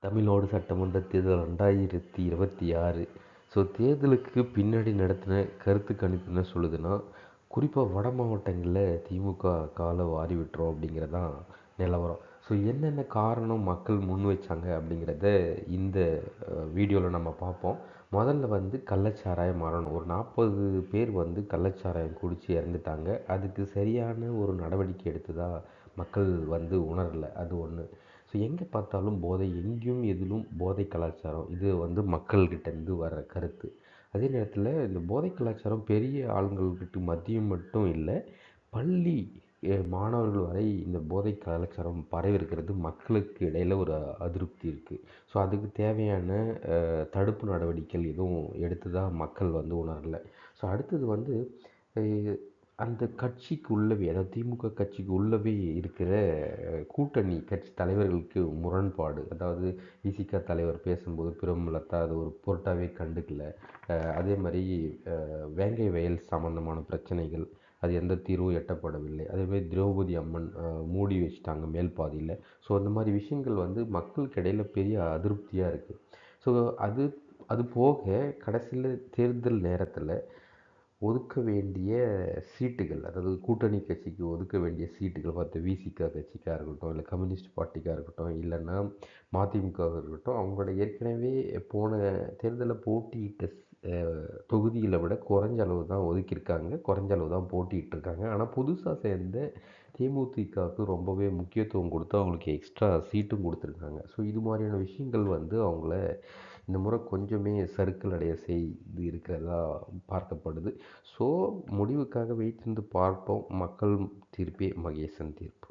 தமிழ்நாடு சட்டமன்ற தேர்தல் 2026. ஸோ தேர்தலுக்கு பின்னாடி நடத்தின கருத்து கணிப்பு என்ன சொல்லுதுன்னா, குறிப்பாக வட மாவட்டங்களில் திமுக காலை வாரி விட்டுரும் அப்படிங்கிறதான் நிலவரம். ஸோ என்னென்ன காரணம் மக்கள் முன் வச்சாங்க அப்படிங்கிறத இந்த வீடியோவில் நம்ம பார்ப்போம். முதல்ல கள்ளச்சாராயம் மரணம். ஒரு 40 பேர் கள்ளச்சாராயம் குடித்து இறந்துட்டாங்க. அதுக்கு சரியான ஒரு நடவடிக்கை எடுத்ததா மக்கள் உணரலை. அது ஒன்று. ஸோ எங்கே பார்த்தாலும் போதை, எங்கேயும் எதிலும் போதை கலாச்சாரம். இது மக்கள்கிட்டேருந்து வர்ற கருத்து. அதே நேரத்தில் இந்த போதை கலாச்சாரம் பெரிய ஆளுங்கள்கிட்ட மத்தியும் மட்டும் இல்லை, பள்ளி மாணவர்கள் வரை இந்த போதை கலாச்சாரம் பரவிருக்கிறது மக்களுக்கு இடையில் ஒரு அதிருப்தி இருக்குது. ஸோ அதுக்கு தேவையான தடுப்பு நடவடிக்கைகள் எதுவும் எடுத்ததாக மக்கள் உணரலை. ஸோ அடுத்தது அந்த கட்சிக்கு உள்ளவே, அதாவது திமுக கட்சிக்கு உள்ளவே இருக்கிற கூட்டணி கட்சி தலைவர்களுக்கு முரண்பாடு. அதாவது விசிக தலைவர் பேசும்போது பிரேமலதா அது ஒரு பொருட்டாவே கண்டுக்கல. அதே மாதிரி வேங்கை வயல் சம்மந்தமான பிரச்சனைகள், அது எந்த தீர்வும் எட்டப்படவில்லை. அதேமாதிரி திரௌபதி அம்மன் மூடி வச்சுட்டாங்க மேல் பாதியில். ஸோ அந்த மாதிரி விஷயங்கள் மக்களுக்கு இடையில் பெரிய அதிருப்தியாக இருக்குது. ஸோ அது அது போக கடைசியில் தேர்தல் நேரத்தில் ஒதுக்க வேண்டிய சீட்டுகள், அதாவது கூட்டணி கட்சிக்கு ஒதுக்க வேண்டிய சீட்டுகள் விசிக கட்சிக்காக இருக்கட்டும், இல்லை கம்யூனிஸ்ட் பார்ட்டிக்காக இருக்கட்டும், இல்லைன்னா மதிமுகவாக இருக்கட்டும், அவங்களோட ஏற்கனவே போன தேர்தலில் போட்டியிட்ட தொகுதிகளை விட குறைஞ்ச அளவு தான் ஒதுக்கியிருக்காங்க, குறைஞ்ச அளவு தான் போட்டியிட்டிருக்காங்க. ஆனால் புதுசாக சேர்ந்த தேமுதிகவுக்கு ரொம்பவே முக்கியத்துவம் கொடுத்து அவங்களுக்கு எக்ஸ்ட்ரா சீட்டும் கொடுத்துருக்காங்க. ஸோ இது மாதிரியான விஷயங்கள் அவங்கள இந்த முறை கொஞ்சமே சறுக்கல் அடைய செய்து இருக்கிறதா பார்க்கப்படுது. ஸோ முடிவுக்காக வெயிட் இருந்து பார்ப்போம். மக்கள் தீர்ப்பே மகேசன் தீர்ப்பு.